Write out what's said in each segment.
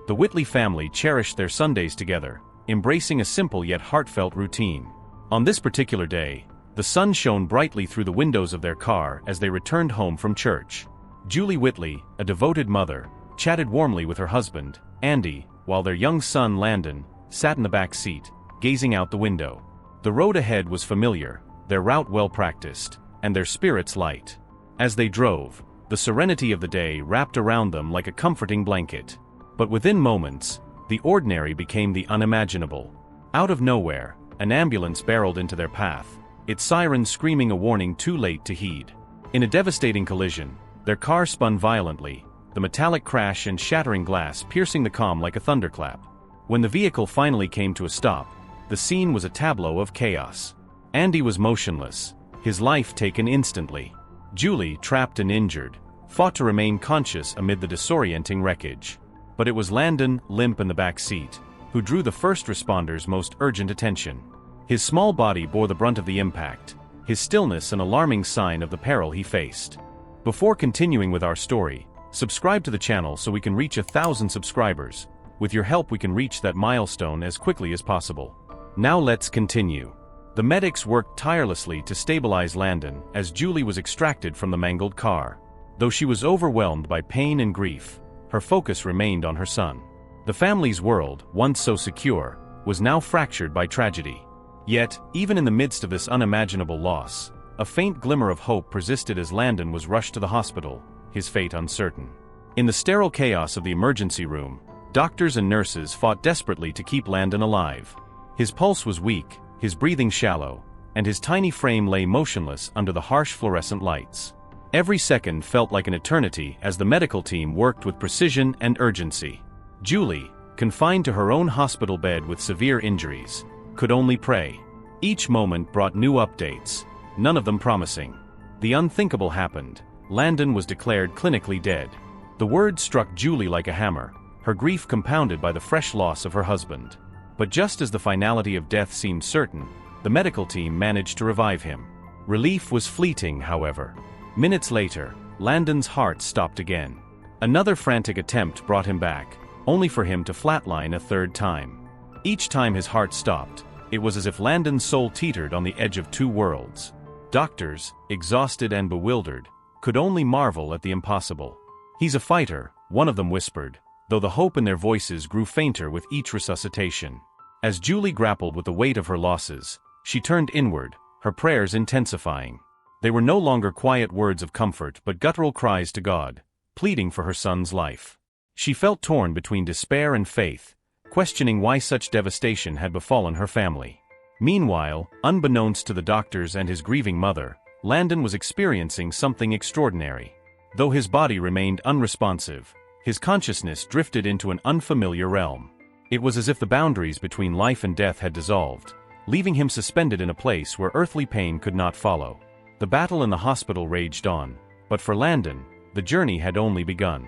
The Whitley family cherished their Sundays together, embracing a simple yet heartfelt routine. On this particular day, the sun shone brightly through the windows of their car as they returned home from church. Julie Whitley, a devoted mother, chatted warmly with her husband, Andy, while their young son Landon sat in the back seat, gazing out the window. The road ahead was familiar, their route well practiced, and their spirits light. As they drove, the serenity of the day wrapped around them like a comforting blanket. But within moments, the ordinary became the unimaginable. Out of nowhere, an ambulance barreled into their path, its siren screaming a warning too late to heed. In a devastating collision, their car spun violently, the metallic crash and shattering glass piercing the calm like a thunderclap. When the vehicle finally came to a stop, the scene was a tableau of chaos. Andy was motionless, his life taken instantly. Julie, trapped and injured, fought to remain conscious amid the disorienting wreckage. But it was Landon, limp in the back seat, who drew the first responders' most urgent attention. His small body bore the brunt of the impact, his stillness an alarming sign of the peril he faced. Before continuing with our story, subscribe to the channel so we can reach 1,000 subscribers. With your help we can reach that milestone as quickly as possible. Now let's continue. The medics worked tirelessly to stabilize Landon as Julie was extracted from the mangled car. Though she was overwhelmed by pain and grief, her focus remained on her son. The family's world, once so secure, was now fractured by tragedy. Yet, even in the midst of this unimaginable loss, a faint glimmer of hope persisted as Landon was rushed to the hospital, his fate uncertain. In the sterile chaos of the emergency room, doctors and nurses fought desperately to keep Landon alive. His pulse was weak, his breathing shallow, and his tiny frame lay motionless under the harsh fluorescent lights. Every second felt like an eternity as the medical team worked with precision and urgency. Julie, confined to her own hospital bed with severe injuries, could only pray. Each moment brought new updates, none of them promising. The unthinkable happened. Landon was declared clinically dead. The word struck Julie like a hammer, her grief compounded by the fresh loss of her husband. But just as the finality of death seemed certain, the medical team managed to revive him. Relief was fleeting, however. Minutes later, Landon's heart stopped again. Another frantic attempt brought him back, only for him to flatline a third time. Each time his heart stopped, it was as if Landon's soul teetered on the edge of two worlds. Doctors, exhausted and bewildered, could only marvel at the impossible. "He's a fighter," one of them whispered, though the hope in their voices grew fainter with each resuscitation. As Julie grappled with the weight of her losses, she turned inward, her prayers intensifying. They were no longer quiet words of comfort but guttural cries to God, pleading for her son's life. She felt torn between despair and faith, questioning why such devastation had befallen her family. Meanwhile, unbeknownst to the doctors and his grieving mother, Landon was experiencing something extraordinary. Though his body remained unresponsive, his consciousness drifted into an unfamiliar realm. It was as if the boundaries between life and death had dissolved, leaving him suspended in a place where earthly pain could not follow. The battle in the hospital raged on, but for Landon, the journey had only begun.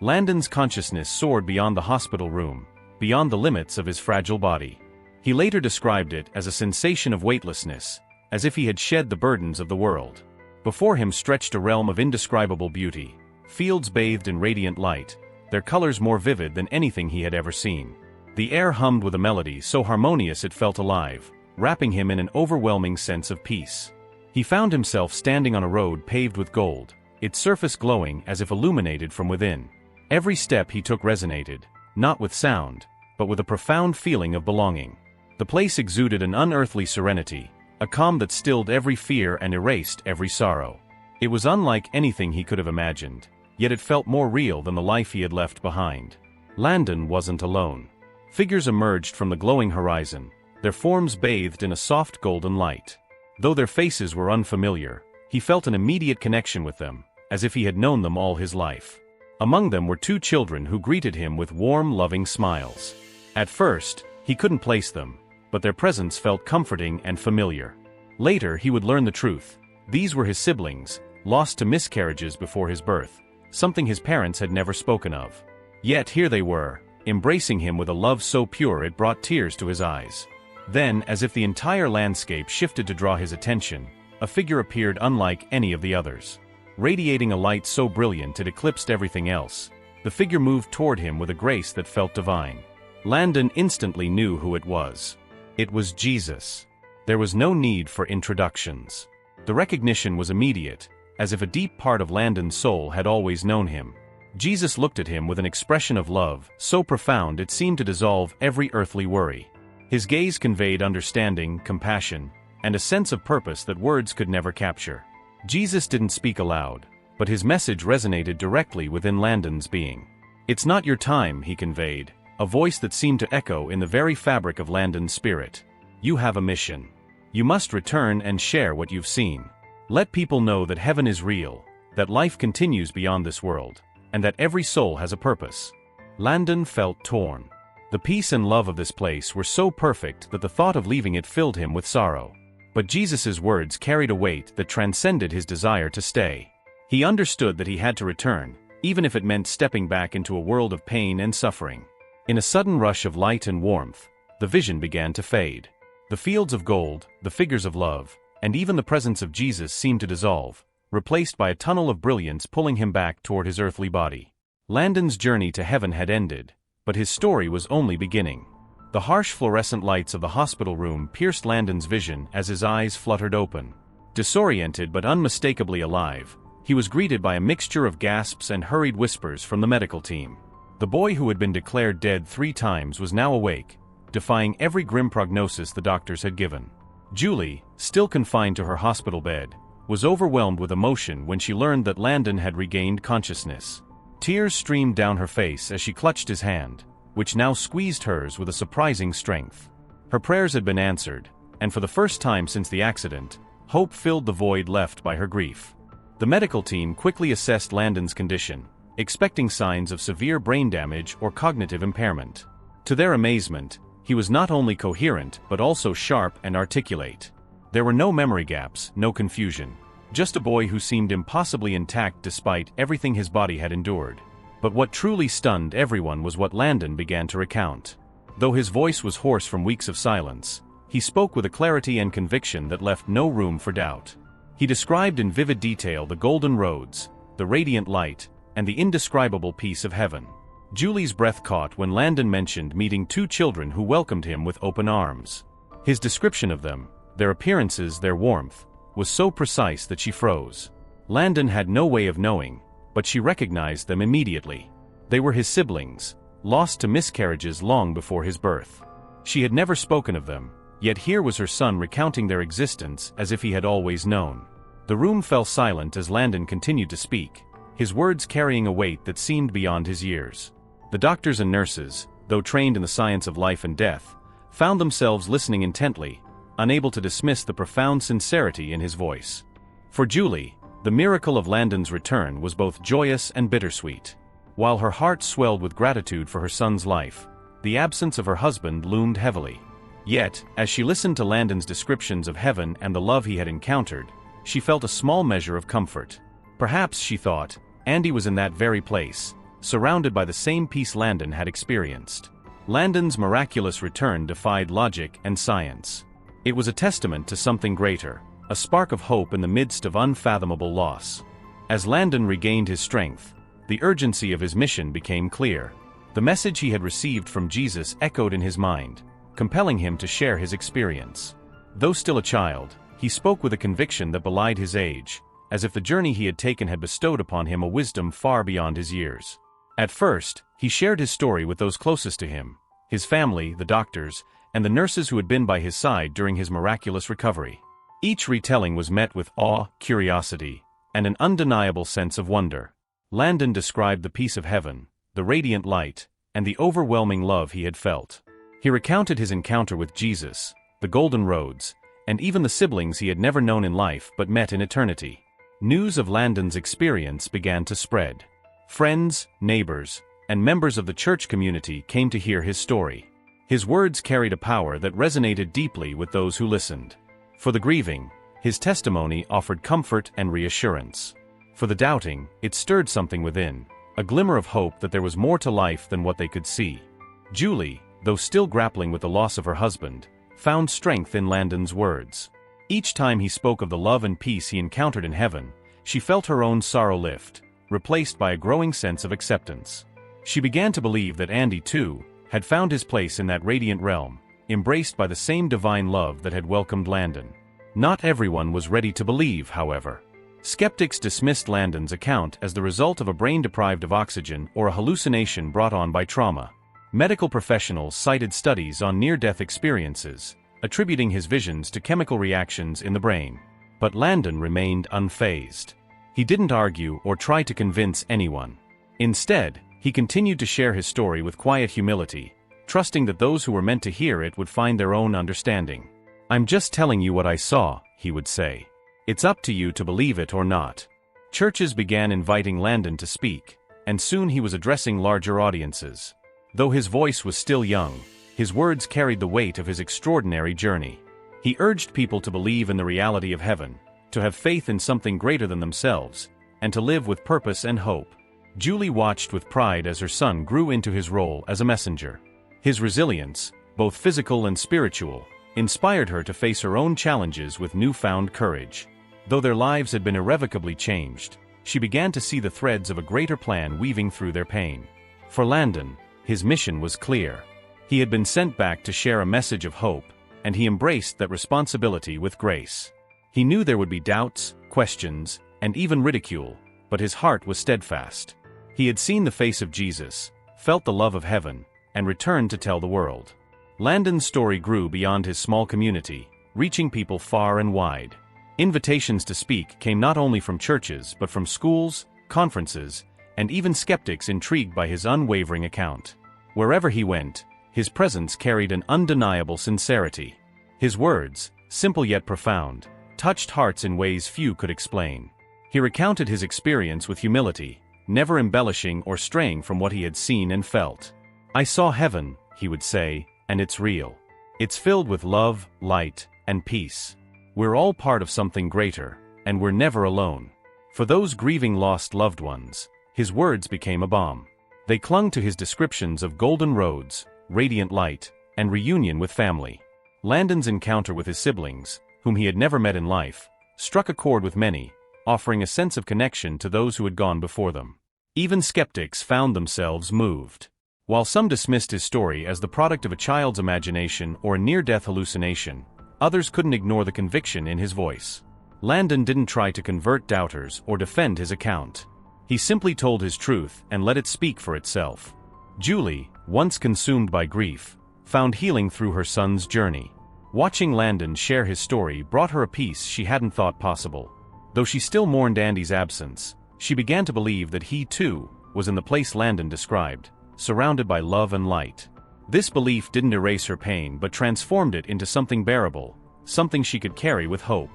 Landon's consciousness soared beyond the hospital room, beyond the limits of his fragile body. He later described it as a sensation of weightlessness, as if he had shed the burdens of the world. Before him stretched a realm of indescribable beauty, fields bathed in radiant light, their colors more vivid than anything he had ever seen. The air hummed with a melody so harmonious it felt alive, wrapping him in an overwhelming sense of peace. He found himself standing on a road paved with gold, its surface glowing as if illuminated from within. Every step he took resonated, not with sound, but with a profound feeling of belonging. The place exuded an unearthly serenity, a calm that stilled every fear and erased every sorrow. It was unlike anything he could have imagined, yet it felt more real than the life he had left behind. Landon wasn't alone. Figures emerged from the glowing horizon, their forms bathed in a soft golden light. Though their faces were unfamiliar, he felt an immediate connection with them, as if he had known them all his life. Among them were two children who greeted him with warm, loving smiles. At first, he couldn't place them, but their presence felt comforting and familiar. Later he would learn the truth. These were his siblings, lost to miscarriages before his birth, something his parents had never spoken of. Yet here they were, embracing him with a love so pure it brought tears to his eyes. Then, as if the entire landscape shifted to draw his attention, a figure appeared unlike any of the others. Radiating a light so brilliant it eclipsed everything else, the The figure moved toward him with a grace that felt divine. Landon instantly knew who it was. It was Jesus. There was no need for introductions. The recognition was immediate, as if a deep part of Landon's soul had always known him. Jesus looked at him with an expression of love, so profound it seemed to dissolve every earthly worry. His gaze conveyed understanding, compassion, and a sense of purpose that words could never capture. Jesus didn't speak aloud, but his message resonated directly within Landon's being. "It's not your time," he conveyed, a voice that seemed to echo in the very fabric of Landon's spirit. "You have a mission. You must return and share what you've seen. Let people know that heaven is real, that life continues beyond this world, and that every soul has a purpose." Landon felt torn. The peace and love of this place were so perfect that the thought of leaving it filled him with sorrow. But Jesus' words carried a weight that transcended his desire to stay. He understood that he had to return, even if it meant stepping back into a world of pain and suffering. In a sudden rush of light and warmth, the vision began to fade. The fields of gold, the figures of love, and even the presence of Jesus seemed to dissolve, replaced by a tunnel of brilliance pulling him back toward his earthly body. Landon's journey to heaven had ended, but his story was only beginning. The harsh fluorescent lights of the hospital room pierced Landon's vision as his eyes fluttered open. Disoriented but unmistakably alive, he was greeted by a mixture of gasps and hurried whispers from the medical team. The boy who had been declared dead 3 times was now awake, defying every grim prognosis the doctors had given. Julie, still confined to her hospital bed, was overwhelmed with emotion when she learned that Landon had regained consciousness. Tears streamed down her face as she clutched his hand, which now squeezed hers with a surprising strength. Her prayers had been answered, and for the first time since the accident, hope filled the void left by her grief. The medical team quickly assessed Landon's condition, expecting signs of severe brain damage or cognitive impairment. To their amazement, he was not only coherent but also sharp and articulate. There were no memory gaps, no confusion, just a boy who seemed impossibly intact despite everything his body had endured. But what truly stunned everyone was what Landon began to recount. Though his voice was hoarse from weeks of silence, he spoke with a clarity and conviction that left no room for doubt. He described in vivid detail the golden roads, the radiant light, and the indescribable peace of heaven. Julie's breath caught when Landon mentioned meeting 2 children who welcomed him with open arms. His description of them, their appearances, their warmth, was so precise that she froze. Landon had no way of knowing, but she recognized them immediately. They were his siblings, lost to miscarriages long before his birth. She had never spoken of them, yet here was her son recounting their existence as if he had always known. The room fell silent as Landon continued to speak, his words carrying a weight that seemed beyond his years. The doctors and nurses, though trained in the science of life and death, found themselves listening intently, unable to dismiss the profound sincerity in his voice. For Julie, the miracle of Landon's return was both joyous and bittersweet. While her heart swelled with gratitude for her son's life, the absence of her husband loomed heavily. Yet, as she listened to Landon's descriptions of heaven and the love he had encountered, she felt a small measure of comfort. Perhaps, she thought, Andy was in that very place, surrounded by the same peace Landon had experienced. Landon's miraculous return defied logic and science. It was a testament to something greater, a spark of hope in the midst of unfathomable loss. As Landon regained his strength, the urgency of his mission became clear. The message he had received from Jesus echoed in his mind, compelling him to share his experience. Though still a child, he spoke with a conviction that belied his age, as if the journey he had taken had bestowed upon him a wisdom far beyond his years. At first, he shared his story with those closest to him, his family, the doctors, and the nurses who had been by his side during his miraculous recovery. Each retelling was met with awe, curiosity, and an undeniable sense of wonder. Landon described the peace of heaven, the radiant light, and the overwhelming love he had felt. He recounted his encounter with Jesus, the golden roads, and even the siblings he had never known in life but met in eternity. News of Landon's experience began to spread. Friends, neighbors, and members of the church community came to hear his story. His words carried a power that resonated deeply with those who listened. For the grieving, his testimony offered comfort and reassurance. For the doubting, it stirred something within, a glimmer of hope that there was more to life than what they could see. Julie, though still grappling with the loss of her husband, found strength in Landon's words. Each time he spoke of the love and peace he encountered in heaven, she felt her own sorrow lift, replaced by a growing sense of acceptance. She began to believe that Andy, too, had found his place in that radiant realm, embraced by the same divine love that had welcomed Landon. Not everyone was ready to believe, however. Skeptics dismissed Landon's account as the result of a brain deprived of oxygen or a hallucination brought on by trauma. Medical professionals cited studies on near-death experiences, attributing his visions to chemical reactions in the brain. But Landon remained unfazed. He didn't argue or try to convince anyone. Instead, he continued to share his story with quiet humility, trusting that those who were meant to hear it would find their own understanding. "I'm just telling you what I saw," he would say. "It's up to you to believe it or not." Churches began inviting Landon to speak, and soon he was addressing larger audiences. Though his voice was still young, his words carried the weight of his extraordinary journey. He urged people to believe in the reality of heaven, to have faith in something greater than themselves, and to live with purpose and hope. Julie watched with pride as her son grew into his role as a messenger. His resilience, both physical and spiritual, inspired her to face her own challenges with newfound courage. Though their lives had been irrevocably changed, she began to see the threads of a greater plan weaving through their pain. For Landon, his mission was clear. He had been sent back to share a message of hope, and he embraced that responsibility with grace. He knew there would be doubts, questions, and even ridicule, but his heart was steadfast. He had seen the face of Jesus, felt the love of heaven, and returned to tell the world. Landon's story grew beyond his small community, reaching people far and wide. Invitations to speak came not only from churches but from schools, conferences, and even skeptics intrigued by his unwavering account. Wherever he went, his presence carried an undeniable sincerity. His words, simple yet profound, touched hearts in ways few could explain. He recounted his experience with humility, never embellishing or straying from what he had seen and felt. "I saw heaven," he would say, "and it's real. It's filled with love, light, and peace. We're all part of something greater, and we're never alone." For those grieving lost loved ones, his words became a balm. They clung to his descriptions of golden roads, radiant light, and reunion with family. Landon's encounter with his siblings, whom he had never met in life, struck a chord with many, offering a sense of connection to those who had gone before them. Even skeptics found themselves moved. While some dismissed his story as the product of a child's imagination or a near-death hallucination, others couldn't ignore the conviction in his voice. Landon didn't try to convert doubters or defend his account. He simply told his truth and let it speak for itself. Julie, once consumed by grief, found healing through her son's journey. Watching Landon share his story brought her a peace she hadn't thought possible. Though she still mourned Andy's absence, she began to believe that he, too, was in the place Landon described, surrounded by love and light. This belief didn't erase her pain but transformed it into something bearable, something she could carry with hope.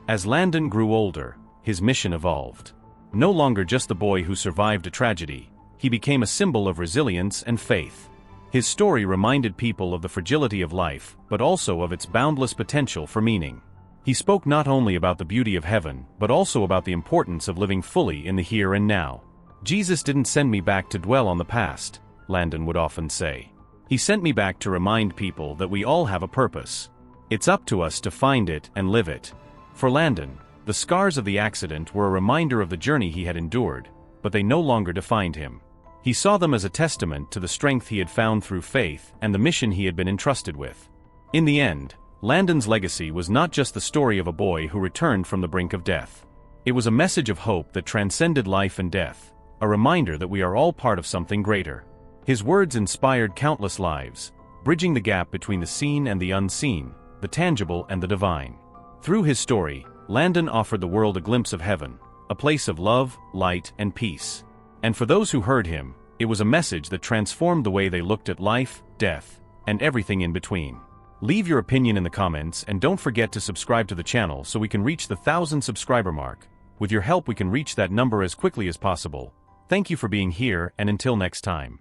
As Landon grew older, his mission evolved. No longer just the boy who survived a tragedy, he became a symbol of resilience and faith. His story reminded people of the fragility of life, but also of its boundless potential for meaning. He spoke not only about the beauty of heaven, but also about the importance of living fully in the here and now. "Jesus didn't send me back to dwell on the past," Landon would often say. "He sent me back to remind people that we all have a purpose. It's up to us to find it and live it." For Landon, the scars of the accident were a reminder of the journey he had endured, but they no longer defined him. He saw them as a testament to the strength he had found through faith and the mission he had been entrusted with. In the end, Landon's legacy was not just the story of a boy who returned from the brink of death. It was a message of hope that transcended life and death, a reminder that we are all part of something greater. His words inspired countless lives, bridging the gap between the seen and the unseen, the tangible and the divine. Through his story, Landon offered the world a glimpse of heaven, a place of love, light, and peace. And for those who heard him, it was a message that transformed the way they looked at life, death, and everything in between. Leave your opinion in the comments and don't forget to subscribe to the channel so we can reach the 1,000 subscriber mark. With your help we can reach that number as quickly as possible. Thank you for being here and until next time.